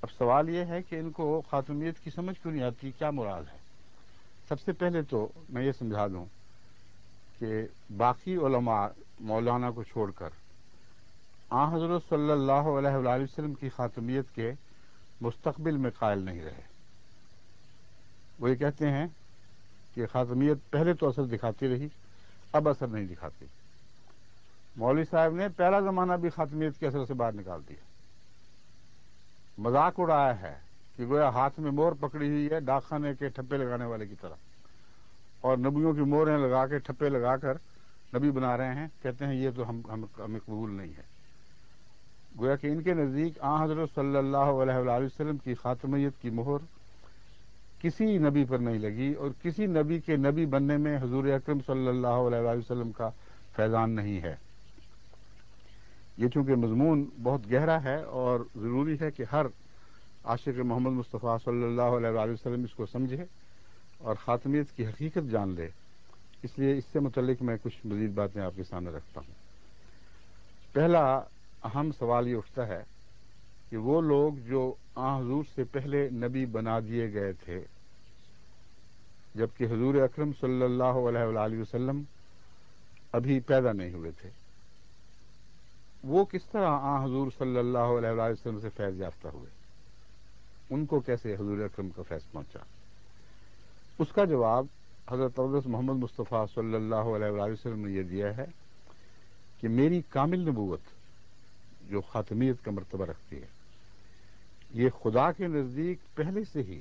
اب سوال یہ ہے کہ ان کو خاتمیت کی سمجھ کیوں نہیں آتی، کیا مراد ہے؟ سب سے پہلے تو میں یہ سمجھا دوں کہ باقی علماء مولانا کو چھوڑ کر حضرت صلی اللہ علیہ وآلہ وسلم کی خاتمیت کے مستقبل میں قائل نہیں رہے۔ وہ یہ کہتے ہیں کہ خاتمیت پہلے تو اثر دکھاتی رہی، اب اثر نہیں دکھاتی۔ مولوی صاحب نے پہلا زمانہ بھی خاتمیت کے اثر سے باہر نکال دیا، مذاق اڑایا ہے کہ گویا ہاتھ میں مور پکڑی ہوئی ہے ڈاک خانے کے ٹھپے لگانے والے کی طرح، اور نبیوں کی موریں لگا کے ٹھپے لگا کر نبی بنا رہے ہیں، کہتے ہیں یہ تو ہمیں قبول نہیں ہے۔ گویا کہ ان کے نزدیک حضرت صلی اللہ علیہ وآلہ وسلم کی خاتمیت کی مہر کسی نبی پر نہیں لگی، اور کسی نبی کے نبی بننے میں حضور اکرم صلی اللہ علیہ وآلہ وسلم کا فیضان نہیں ہے۔ یہ چونکہ مضمون بہت گہرا ہے اور ضروری ہے کہ ہر عاشق محمد مصطفیٰ صلی اللہ علیہ وآلہ وسلم اس کو سمجھے اور خاتمیت کی حقیقت جان لے، اس لیے اس سے متعلق میں کچھ مزید باتیں آپ کے سامنے رکھتا ہوں۔ پہلا اہم سوال یہ اٹھتا ہے کہ وہ لوگ جو حضور سے پہلے نبی بنا دیے گئے تھے، جبکہ حضور اکرم صلی اللہ علیہ وآلہ وسلم ابھی پیدا نہیں ہوئے تھے، وہ کس طرح حضور صلی اللہ علیہ وآلہ وسلم سے فیض یافتہ ہوئے؟ ان کو کیسے حضور اکرم کا فیض پہنچا؟ اس کا جواب حضرت محمد مصطفیٰ صلی اللہ علیہ وآلہ وسلم نے یہ دیا ہے کہ میری کامل نبوت جو خاتمیت کا مرتبہ رکھتی ہے، یہ خدا کے نزدیک پہلے سے ہی،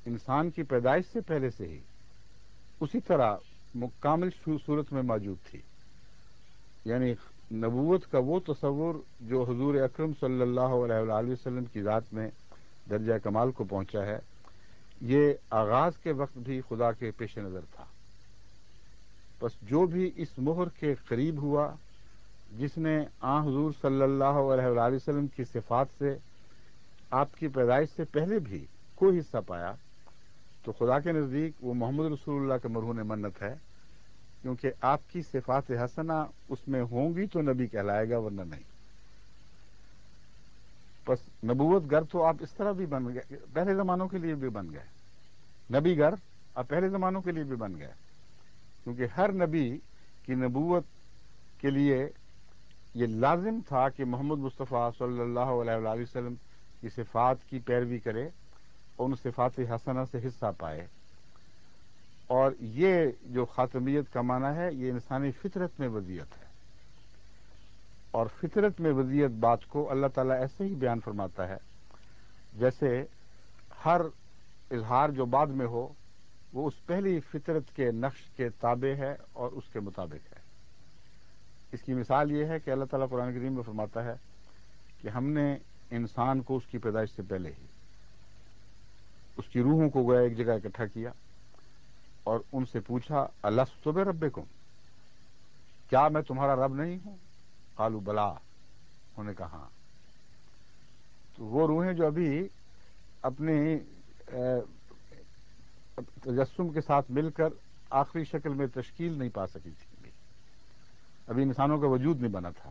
انسان کی پیدائش سے پہلے سے ہی اسی طرح کامل صورت میں موجود تھی۔ یعنی نبوت کا وہ تصور جو حضور اکرم صلی اللہ علیہ وآلہ وسلم کی ذات میں درجہ کمال کو پہنچا ہے، یہ آغاز کے وقت بھی خدا کے پیش نظر تھا۔ بس جو بھی اس مہر کے قریب ہوا، جس نے حضور صلی اللہ علیہ وآلہ وسلم کی صفات سے آپ کی پیدائش سے پہلے بھی کوئی حصہ پایا، تو خدا کے نزدیک وہ محمد رسول اللہ کے مرہون منت ہے، کیونکہ آپ کی صفات حسنہ اس میں ہوں گی تو نبی کہلائے گا، ورنہ نہیں۔ بس نبوت گر تو آپ اس طرح بھی بن گئے، پہلے زمانوں کے لیے بھی بن گئے، نبی گر اب پہلے زمانوں کے لیے بھی بن گئے، کیونکہ ہر نبی کی نبوت کے لیے یہ لازم تھا کہ محمد مصطفیٰ صلی اللہ علیہ وآلہ وسلم کی صفات کی پیروی کرے اور ان صفات حسنہ سے حصہ پائے۔ اور یہ جو خاتمیت کا معنی ہے، یہ انسانی فطرت میں وضعیت ہے، اور فطرت میں وضعیت بات کو اللہ تعالیٰ ایسے ہی بیان فرماتا ہے جیسے ہر اظہار جو بعد میں ہو وہ اس پہلی فطرت کے نقش کے تابع ہے اور اس کے مطابق ہے۔ اس کی مثال یہ ہے کہ اللہ تعالیٰ قرآن کریم میں فرماتا ہے کہ ہم نے انسان کو اس کی پیدائش سے پہلے ہی اس کی روحوں کو گویا ایک جگہ اکٹھا کیا اور ان سے پوچھا الستُ بربکم، کیا میں تمہارا رب نہیں ہوں؟ قالوا بلا، انہوں نے کہا ہاں۔ تو وہ روحیں جو ابھی اپنی تجسم کے ساتھ مل کر آخری شکل میں تشکیل نہیں پا سکی تھی، ابھی انسانوں کا وجود نہیں بنا تھا،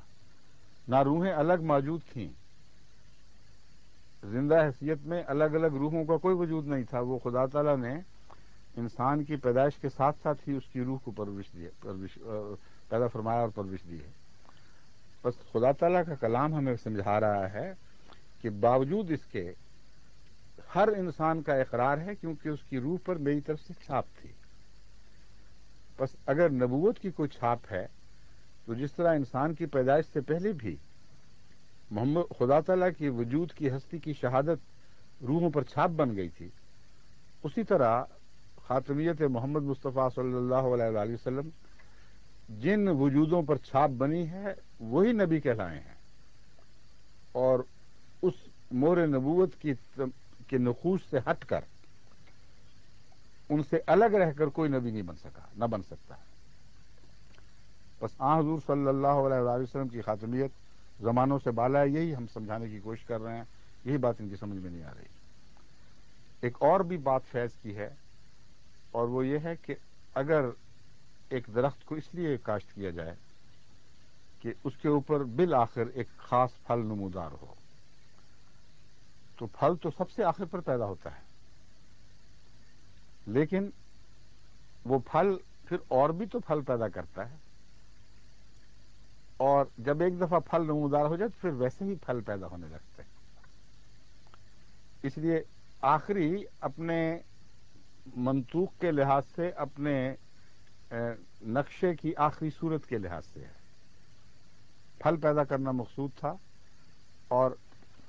نہ روحیں الگ موجود تھیں، زندہ حیثیت میں الگ الگ روحوں کا کوئی وجود نہیں تھا۔ وہ خدا تعالیٰ نے انسان کی پیدائش کے ساتھ ساتھ ہی اس کی روح کو پیدا فرمایا اور پرورش دی ہے۔ بس خدا تعالیٰ کا کلام ہمیں سمجھا رہا ہے کہ باوجود اس کے ہر انسان کا اقرار ہے، کیونکہ اس کی روح پر میری طرف سے چھاپ تھی۔ بس اگر نبوت کی کوئی چھاپ ہے تو جس طرح انسان کی پیدائش سے پہلے بھی محمد خدا تعالیٰ کی وجود کی ہستی کی شہادت روحوں پر چھاپ بن گئی تھی، اسی طرح خاتمیت محمد مصطفیٰ صلی اللہ علیہ وآلہ وسلم جن وجودوں پر چھاپ بنی ہے وہی نبی کہلائے ہیں، اور اس مہر نبوت کے نقوش سے ہٹ کر ان سے الگ رہ کر کوئی نبی نہیں بن سکا، نہ بن سکتا۔ بس حضور صلی اللہ علیہ وآلہ وسلم کی خاتمیت زمانوں سے بالا ہے، یہی ہم سمجھانے کی کوشش کر رہے ہیں، یہی بات ان کی سمجھ میں نہیں آ رہی۔ ایک اور بھی بات فیض کی ہے، اور وہ یہ ہے کہ اگر ایک درخت کو اس لیے کاشت کیا جائے کہ اس کے اوپر بالآخر ایک خاص پھل نمودار ہو، تو پھل تو سب سے آخر پر پیدا ہوتا ہے، لیکن وہ پھل پھر اور بھی تو پھل پیدا کرتا ہے، اور جب ایک دفعہ پھل نمودار ہو جائے تو پھر ویسے ہی پھل پیدا ہونے لگتے ہیں۔ اس لیے آخری اپنے منطوق کے لحاظ سے، اپنے نقشے کی آخری صورت کے لحاظ سے ہے۔ پھل پیدا کرنا مقصود تھا، اور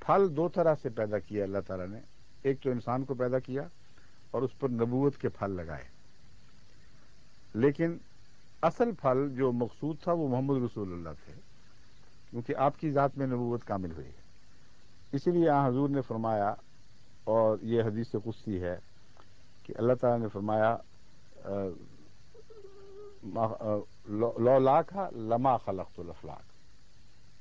پھل دو طرح سے پیدا کیا اللہ تعالیٰ نے، ایک تو انسان کو پیدا کیا اور اس پر نبوت کے پھل لگائے، لیکن اصل پھل جو مقصود تھا وہ محمد رسول اللہ تھے، کیونکہ آپ کی ذات میں نبوت کامل ہوئی ہے۔ اسی لیے یہاں حضور نے فرمایا، اور یہ حدیث قدسی ہے کہ اللہ تعالیٰ نے فرمایا لولاک لما خلقت الافلاک،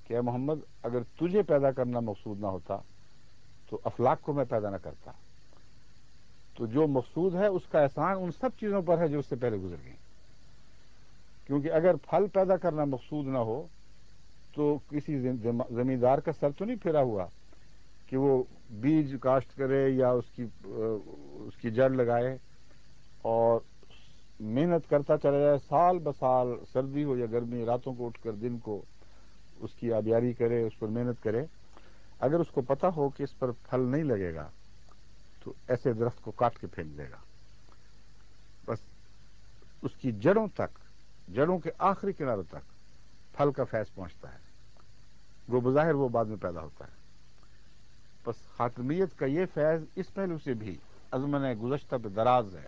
کہ اے محمد اگر تجھے پیدا کرنا مقصود نہ ہوتا تو افلاک کو میں پیدا نہ کرتا۔ تو جو مقصود ہے اس کا احسان ان سب چیزوں پر ہے جو اس سے پہلے گزر گئیں، کیونکہ اگر پھل پیدا کرنا مقصود نہ ہو تو کسی زمیندار کا سر تو نہیں پھیرا ہوا کہ وہ بیج کاشت کرے یا اس کی جڑ لگائے اور محنت کرتا چلا جائے سال بسال، سردی ہو یا گرمی، راتوں کو اٹھ کر دن کو اس کی آبیاری کرے، اس پر محنت کرے۔ اگر اس کو پتا ہو کہ اس پر پھل نہیں لگے گا تو ایسے درخت کو کاٹ کے پھینک دے گا۔ بس اس کی جڑوں تک، جڑوں کے آخری کناروں تک پھل کا فیض پہنچتا ہے، وہ بظاہر وہ بعد میں پیدا ہوتا ہے۔ بس خاتمیت کا یہ فیض اس پہلو سے بھی ازمن گزشتہ پہ دراز ہے،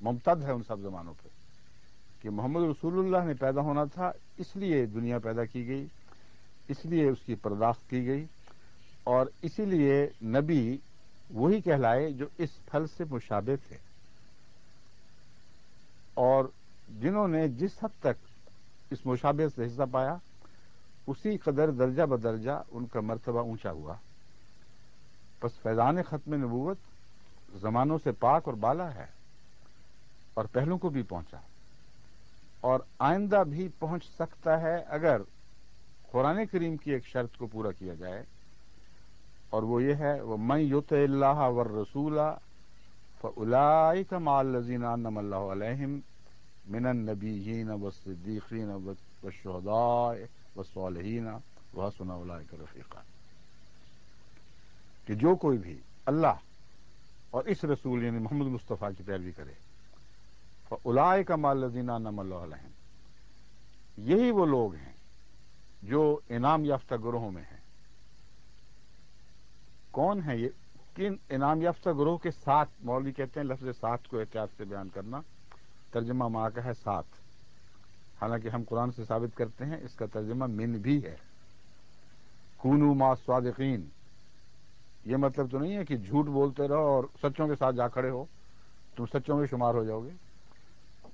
ممتد ہے ان سب زمانوں پہ، کہ محمد رسول اللہ نے پیدا ہونا تھا، اس لیے دنیا پیدا کی گئی، اس لیے اس کی پرداخت کی گئی، اور اسی لیے نبی وہی کہلائے جو اس پھل سے مشابہ تھے، اور جنہوں نے جس حد تک اس مشابہ سے حصہ پایا اسی قدر درجہ بدرجہ ان کا مرتبہ اونچا ہوا۔ بس فیضان ختم نبوت زمانوں سے پاک اور بالا ہے، اور پہلوں کو بھی پہنچا، اور آئندہ بھی پہنچ سکتا ہے اگر قرآن کریم کی ایک شرط کو پورا کیا جائے، اور وہ یہ ہے وَمَن يُطِعِ اللَّهَ وَالرَّسُولَ فَأُولَٰئِكَ مَعَ الَّذِينَ أَنْعَمَ اللَّهُ عَلَيْهِم مِّنَ النَّبِيِّينَ وَالصِّدِّيقِينَ وَالشُّهَدَاءِ وَالصَّالِحِينَ وَحَسُنَ أُولَٰئِكَ رَفِيقًا، کہ جو کوئی بھی اللہ اور اس رسول یعنی محمد مصطفیٰ کی پیروی کرے، فَأُولَٰئِكَ مَعَ الَّذِينَ أَنْعَمَ اللَّهُ عَلَيْهِم، یہی وہ لوگ ہیں جو انعام یافتہ گروہوں میں ہیں۔ کون ہے یہ؟ کن انعام یافتہ گروہ کے ساتھ؟ مولوی کہتے ہیں لفظ ساتھ کو احتیاط سے بیان کرنا، ترجمہ ماں کا ہے ساتھ، حالانکہ ہم قرآن سے ثابت کرتے ہیں اس کا ترجمہ من بھی ہے۔ کونوا مع الصادقین، یہ مطلب تو نہیں ہے کہ جھوٹ بولتے رہو اور سچوں کے ساتھ جا کھڑے ہو، تم سچوں میں شمار ہو جاؤ گے۔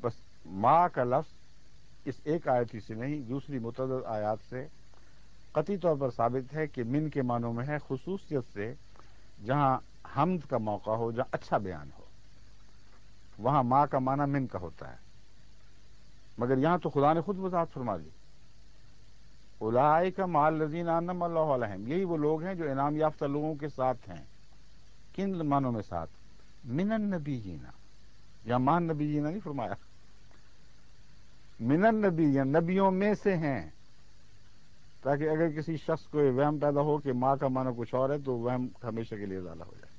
بس ماں کا لفظ اس ایک آیت ہی سے نہیں، دوسری متعدد آیات سے قطعی طور پر ثابت ہے کہ من کے معنوں میں ہے خصوصیت سے، جہاں حمد کا موقع ہو، جہاں اچھا بیان ہو، وہاں ماں کا معنی من کا ہوتا ہے، مگر یہاں تو خدا نے خود وضاحت فرما دی، اولئک مع الذین انعم اللہ علیہم، یہی وہ لوگ ہیں جو انعام یافتہ لوگوں کے ساتھ ہیں۔ کن معنوں میں ساتھ؟ من النبیین، یا مان نبیین نہیں فرمایا، من النبیین، نبیوں میں سے ہیں، تاکہ اگر کسی شخص کو یہ وہم پیدا ہو کہ ماں کا معنی کچھ اور ہے تو وہم ہمیشہ کے لیے ازالہ ہو جائے۔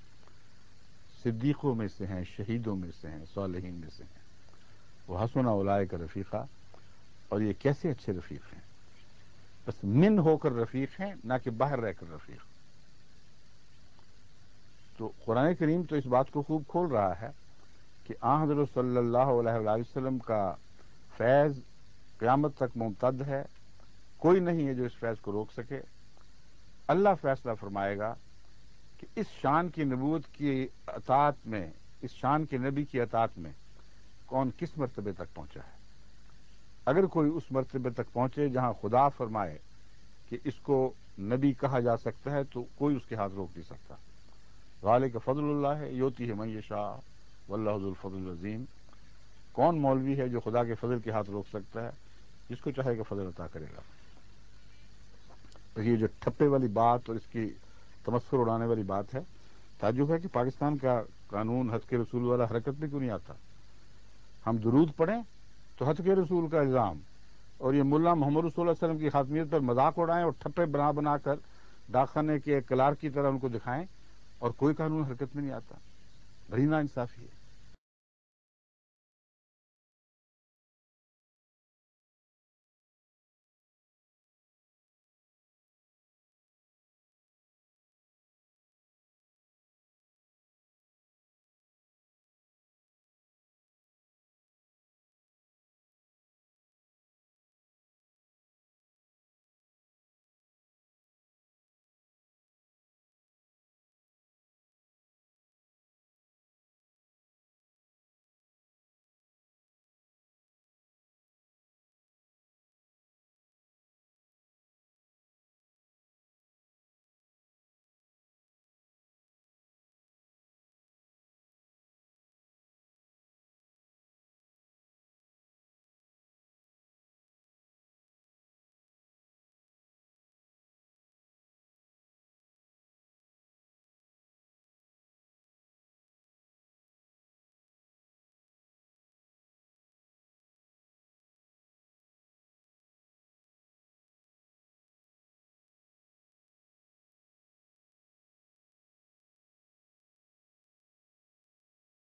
صدیقوں میں سے ہیں، شہیدوں میں سے ہیں، صالحین میں سے ہیں، وحسن اولئک رفیقا، اور یہ کیسے اچھے رفیق ہیں، بس من ہو کر رفیق ہیں، نہ کہ باہر رہ کر رفیق۔ تو قرآن کریم تو اس بات کو خوب کھول رہا ہے کہ آن حضرت صلی اللہ علیہ وآلہ وسلم کا فیض قیامت تک ممتد ہے، کوئی نہیں ہے جو اس فیض کو روک سکے۔ اللہ فیصلہ فرمائے گا کہ اس شان کی نبوت کی اطاعت میں، اس شان کے نبی کی اطاعت میں کون کس مرتبے تک پہنچا ہے۔ اگر کوئی اس مرتبے تک پہنچے جہاں خدا فرمائے کہ اس کو نبی کہا جا سکتا ہے تو کوئی اس کے ہاتھ روک نہیں سکتا۔ ذالک فضل اللہ یؤتیہ من یشاء واللہ ذو الفضل العظیم، کون مولوی ہے جو خدا کے فضل کے ہاتھ روک سکتا ہے؟ جس کو چاہے گا فضل عطا کرے گا۔ تو یہ جو ٹھپے والی بات اور اس کی تمسخر اڑانے والی بات ہے۔ تعجب ہے کہ پاکستان کا قانون حج کے رسول والا حرکت میں کیوں نہیں آتا۔ ہم درود پڑھیں تو حج کے رسول کا الزام، اور یہ ملا محمد رسول اللہ علیہ وسلم کی خاتمیت پر مذاق اڑائیں اور ٹھپے بنا بنا کر ڈاکخانے کے ایک کلار کی طرح ان کو دکھائیں، اور کوئی قانون حرکت میں نہیں آتا۔ بڑی نا انصافی ہے۔